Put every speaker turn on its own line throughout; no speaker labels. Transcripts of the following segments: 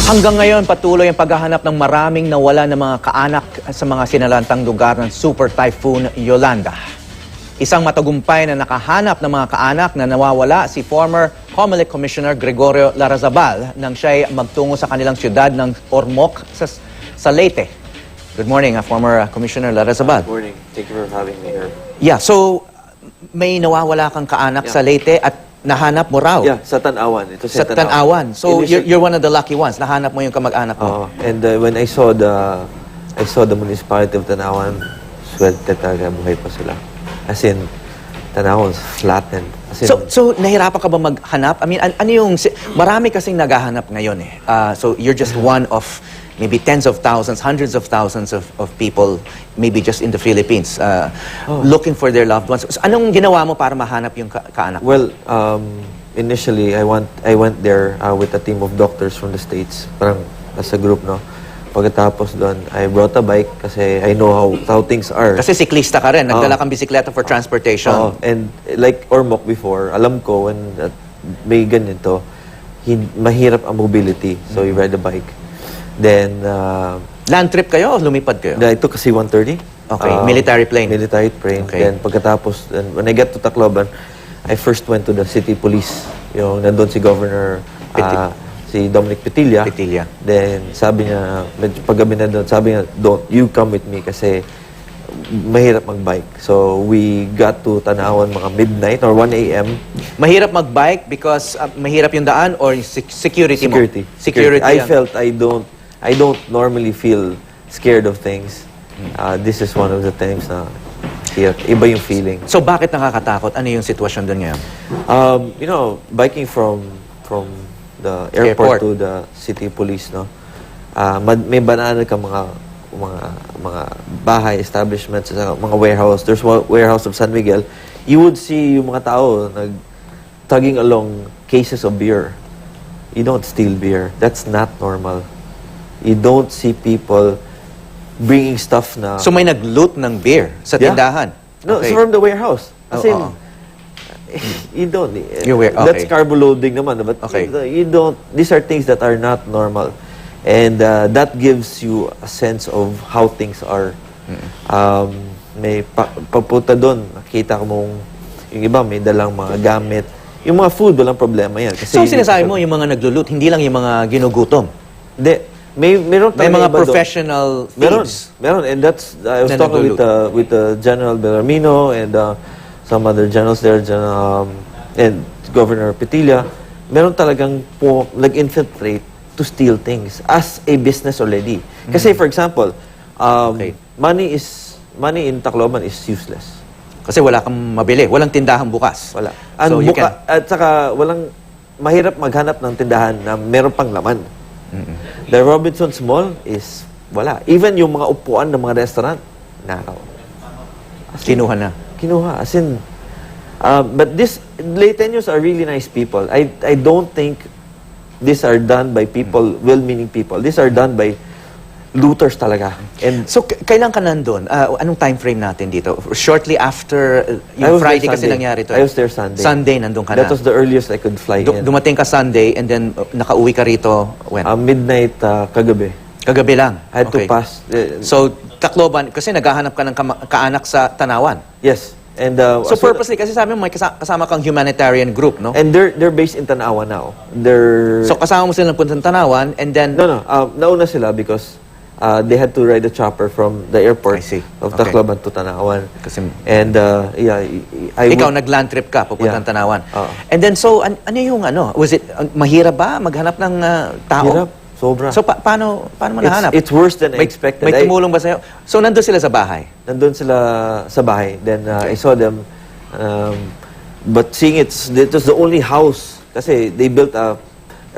Hanggang ngayon, patuloy ang paghahanap ng maraming nawala ng mga kaanak sa mga sinalantang lugar ng Super Typhoon Yolanda. Isang matagumpay na nakahanap ng mga kaanak na nawawala si former Comelec Commissioner Gregorio Larrazabal nang siya'y magtungo sa kanilang siyudad ng Ormoc sa Leyte. Good morning, former Commissioner Larrazabal.
Good morning. Thank you for having me here.
Yeah, so may nawawala kang kaanak sa Leyte at nahanap mo raw.
Yeah, sa Tanawan. Ito
Sa Tanawan. So you're one of the lucky ones. Nahanap mo yung kamag-anak mo.
And when I saw the municipality of Tanawan, swerte talaga, buhay pa sila. As in, Tanawan's flattened. As in,
So nahirapan ka ba maghanap? I mean, ano yung marami kasing naghahanap ngayon eh. So you're just one of maybe tens of thousands, hundreds of thousands of people, maybe just in the Philippines, looking for their loved ones. So, anong ginawa mo para mahanap yung kaanak mo?
well, initially, I went there with a team of doctors from the States, parang as a group, no? Pagkatapos doon, I brought a bike kasi I know how things are.
Kasi siklista ka rin, nagdala kang bisikleta for transportation.
And like Ormoc before, alam ko when may ganito, mahirap ang mobility. So you ride a bike. Then,
Land trip kayo o lumipad kayo?
I took a C-130.
Okay, military plane.
Military plane.
Okay.
Then pagkatapos, when I get to Tacloban, I first went to the city police. Yung nandun si Governor, si Dominic Petilla.
Petilla.
Then sabi niya, medyo paggabi na doon, sabi niya, don't, you come with me kasi mahirap magbike. So we got to Tanawan mga midnight or 1 a.m.
Mahirap magbike because mahirap yung daan or yung security mo?
Security. I felt I don't normally feel scared of things. This is one of the times na iba yung feeling.
So bakit nakakatakot? Ano yung sitwasyon doon ngayon?
You know, biking from the airport to the city police, no? May banana ka mga bahay establishments, mga warehouse. There's one warehouse of San Miguel. You would see yung mga tao tugging along cases of beer. You don't steal beer. That's not normal. You don't see people bringing stuff na...
So may nag-loot ng beer sa tindahan?
No,
Okay.
it's from the warehouse. As in,
Oo.
you don't...
Okay.
That's carbo loading naman. But
Okay.
you don't... These are things that are not normal. And that gives you a sense of how things are. May papunta doon, nakita ko mong yung iba may dalang mga gamit. Yung mga food, walang problema yan. Kasi
So sinasabi mo yung mga naglulut, hindi lang yung mga ginugutom?
Hindi. Meron
May mga
iba doon.
professional thieves?
Meron. And that's, I was
Na
talking
nagluluto.
with General Bellarmino and some other generals there, and Governor Petilla. Meron talagang nag-infiltrate to steal things as a business already. Kasi for example,
Okay.
money in Tacloban is useless.
Kasi wala kang mabili, walang tindahan bukas.
Wala.
So you can...
At saka mahirap maghanap ng tindahan na meron pang laman. The Robinsons Mall is wala. Even yung mga upuan ng mga restaurant, nakaw.
Kinuha na.
Kinuha. As in, but Leyteños are really nice people. I don't think these are done by people, well-meaning people. These are done by looters talaga. And
So kailan ka nandun? Anong time frame natin dito? Shortly after
I
yung
was there
Friday kasi
Sunday.
nangyari to.
I was there Sunday.
Sunday nandun ka
that
na.
was the earliest I could fly in.
Dumating ka Sunday and then nakauwi ka rito when?
Midnight kagabi.
Kagabi lang.
I had to
Okay.
pass.
So Tacloban, kasi naghahanap ka ng kaanak sa Tanawan.
Yes. And
So purposely, kasi sabi mo may kasama kang humanitarian group, no?
And they're based in Tanawan now.
So kasama mo sila punta ng Tanawan and then...
No. Nauna sila because they had to ride a chopper from the airport
I see.
of
Okay.
Tacloban to Tanawan.
Kasi
And yeah,
ikaw nag-land trip ka papuntang
Yeah.
Tanawan.
Oo.
And then so ano yung was it mahirap ba maghanap ng tao?
Hirap. Sobra.
So paano mo nahanap?
It's worse than I expected.
May tumulong ba sa'yo? So nandun sila sa bahay?
Nandun sila sa bahay. Then I saw them. But seeing it was the only house. Kasi they built a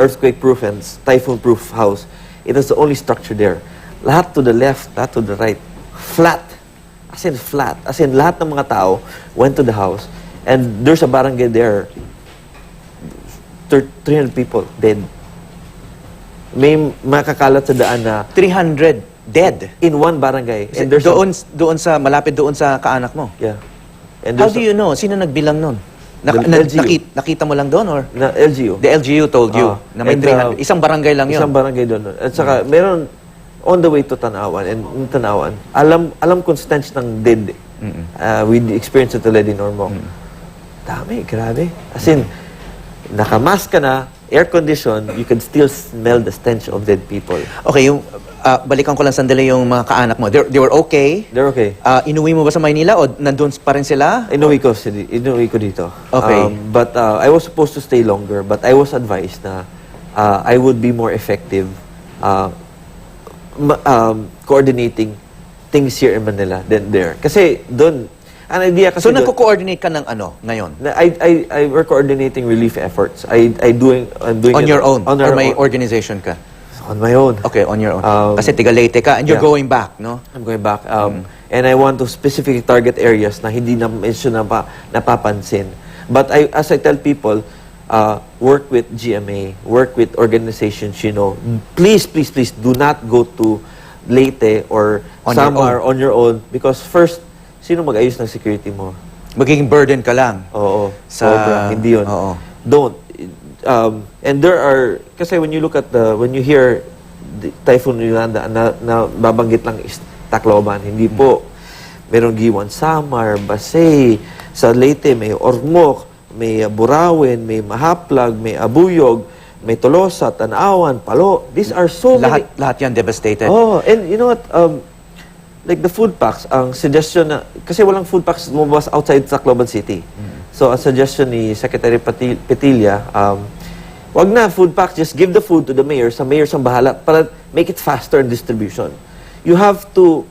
earthquake-proof and typhoon-proof house. It was the only structure there. Lahat to the left, lahat to the right. Flat. As in flat. As in lahat ng mga tao went to the house. And there's a barangay there. 300 people dead. May makakalat sa daan na
300 dead.
in one barangay. And there's
Malapit doon sa kaanak mo.
yeah. And
How
there's
do you know? Sino nagbilang nun? Nakita mo lang doon or?
Na LGU.
The LGU told you na may
And,
300. Isang barangay lang yun.
Isang barangay doon. At saka, meron on the way to Tanawan. And in Tanawan, alam kong stench ng dead. We experienced it already in Ormoc. Dami, grabe. As in, nakamask ka na, air condition, you can still smell the stench of dead people.
Okay, yung balikan ko lang sandali yung mga kaanak mo. They were okay?
They're okay.
Inuwi mo ba sa Maynila o nandun pa rin sila?
Inuwi ko dito.
Okay.
But I was supposed to stay longer, but I was advised na I would be more effective coordinating things here in Manila than there. Kasi doon, an idea kasi
So nagko-coordinate ka ng ano ngayon?
we're coordinating relief efforts. I'm doing
On
it
your own?
on
Or
our
may
own.
organization ka?
On my own.
Okay, on your own. Kasi tiga Leyte ka and you're
yeah.
going back, no?
I'm going back. And I want to specifically target areas na hindi na mention napapansin. But as I tell people, work with GMA, work with organizations, please do not go to Leyte or
On your
somewhere on your own because first, sino mag-ayos ng security mo?
Magiging burden ka lang.
Oo.
Sa-
Hindi yun.
Oo.
Don't. And there are, kasi when you look at when you hear the Typhoon Yolanda na babanggit lang is Tacloban, hindi po. Merong Giwan Samar, Basay, sa Leyte may Ormoc, may Burawin, may Mahaplag, may Abuyog, may Tolosa, Tanawan, Palo. These are so many.
Lahat yan devastated.
Oh, and you know what? Like the food packs, ang suggestion na, kasi walang food packs lumabas outside Tacloban City. So, ang suggestion ni Secretary Petilla, wag na food packs, just give the food to the mayor. Sa mayor ang bahala para make it faster in distribution. You have to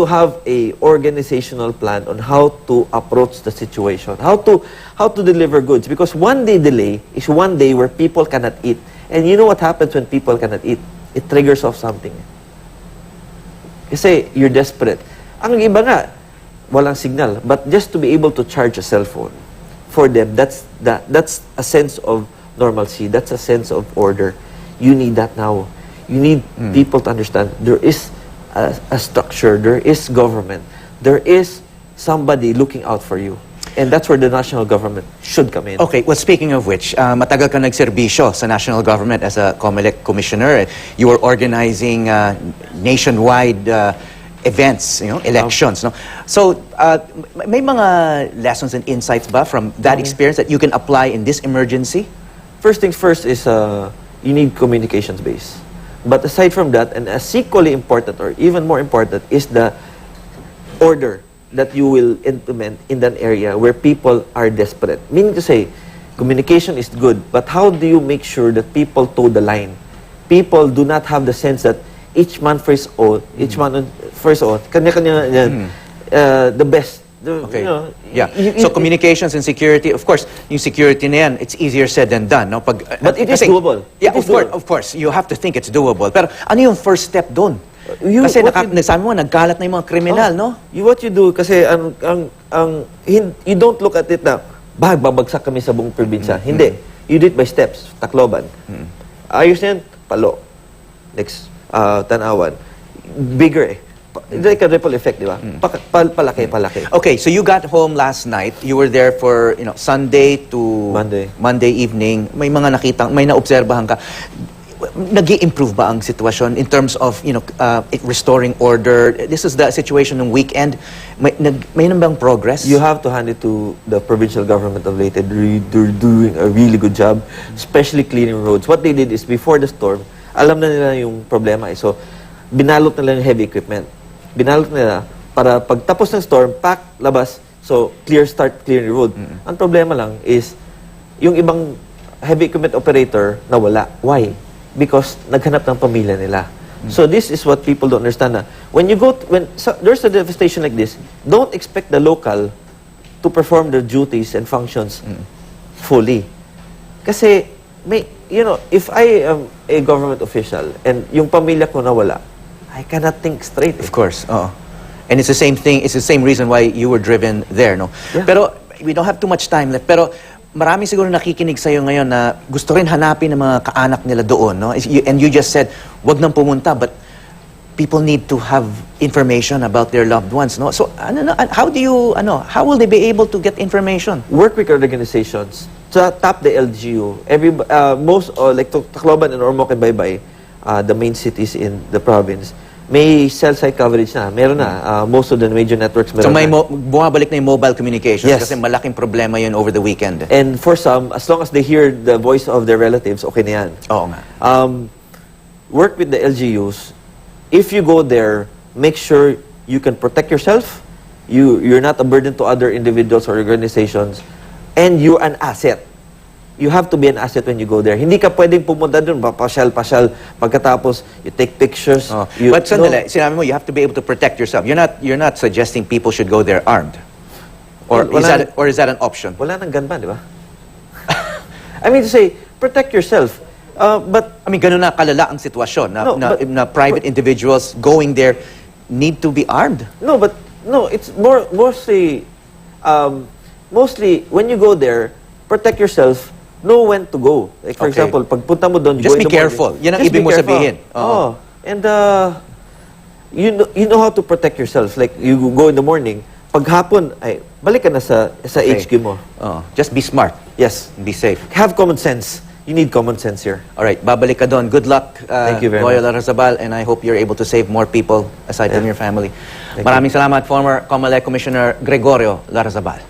have a organizational plan on how to approach the situation, how to deliver goods. Because one day delay is one day where people cannot eat. And you know what happens when people cannot eat? It triggers off something. Kasi you're desperate. Ang iba nga, walang signal. But just to be able to charge a cell phone, for them, that's a sense of normalcy. That's a sense of order. You need that now. You need people to understand there is a structure, there is government, there is somebody looking out for you. And that's where the national government should come in.
Okay, well, speaking of which, matagal ka nagserbisyo sa national government as a COMELEC commissioner. You were organizing nationwide events, elections. No? So, may mga lessons and insights ba from that experience that you can apply in this emergency?
First things first is you need communications base. But aside from that, and as equally important or even more important, is the order that you will implement in that area where people are desperate. Meaning to say, communication is good, but how do you make sure that people toe the line? People do not have the sense that each man for his own, kanya-kanya yan, the best.
Okay. So communications and security, of course, yung security na yan, it's easier said than done. No? But
it is doable.
Yeah, of course. You have to think it's doable. Pero ano yung first step doon? Kasi sabi mo, nagkalat na yung mga kriminal, no?
What you do, kasi you don't look at it na, babagsak kami sa buong probinsya. Hindi. You do it by steps. Tacloban. Ayos na yan, Palo. Next, Tanawan. Bigger like a ripple effect, di ba? Palaki.
Okay, so you got home last night. You were there for, Sunday to Monday evening. May mga may naobserbahan ka. Nag-i-improve ba ang sitwasyon in terms of, restoring order? This is the situation ng weekend. May bang progress?
You have to hand it to the provincial government of Leyte. They're doing a really good job, especially cleaning roads. What they did is, before the storm, alam na nila yung problema. So, binalot nila yung heavy equipment. Binalot nila para pagtapos ng storm, pack, labas, so start clearing the road. Ang problema lang is, yung ibang heavy equipment operator nawala. Why? Because naghanap ng pamilya nila. So this is what people don't understand na. When there's a devastation like this, don't expect the local to perform their duties and functions fully. Kasi, if I am a government official and yung pamilya ko nawala, I cannot think straight.
Of course, and it's the same thing, it's the same reason why you were driven there, no?
Yeah.
Pero, we don't have too much time left, pero marami siguro nakikinig sa'yo ngayon na gusto rin hanapin ng mga kaanak nila doon, no? And you just said, wag nang pumunta, but people need to have information about their loved ones, no? So, how will they be able to get information?
Work with organizations. Tap the LGU. Most, like Tacloban and Ormoc and Baybay, the main cities in the province, may cell site coverage na. Meron na. Most of the major networks meron
So may
na.
bumabalik na yung mobile communications
Yes.
kasi malaking problema yun over the weekend.
And for some, as long as they hear the voice of their relatives, okay na yan.
Oo nga.
Work with the LGUs. If you go there, make sure you can protect yourself. You're not a burden to other individuals or organizations. And you're an asset. You have to be an asset when you go there. Hindi ka pwedeng pumunta doon, pasyal-pasyal, pagkatapos you take pictures.
Oh.
You,
But sandali, sinabi mo, you have to be able to protect yourself. You're not suggesting people should go there armed. Or is that an option?
Wala nang gunman, di ba? I mean to say, protect yourself. But
I mean, ganun na kalala ang sitwasyon
No, but-
na private individuals going there need to be armed.
no, it's mostly when you go there, protect yourself. Know when to go. Like for
Okay.
example, pag punta mo doon,
Just
go in
be
the morning.
careful. Yan ang
Just
ibig
be
mo
careful.
sabihin. Oo.
Oh. And you know how to protect yourself. Like you go in the morning, pag hapon ay balik ka na sa
Okay.
HQ mo.
Oh, just be smart.
Yes.
Be safe.
Have common sense. You need common sense here.
All right, babalik ka doon. Good luck,
Thank you very
Goyo
much.
Larrazabal, and I hope you're able to save more people aside from
Yeah.
your family.
Thank
Maraming salamat, former COMELEC Commissioner Gregorio Larrazabal.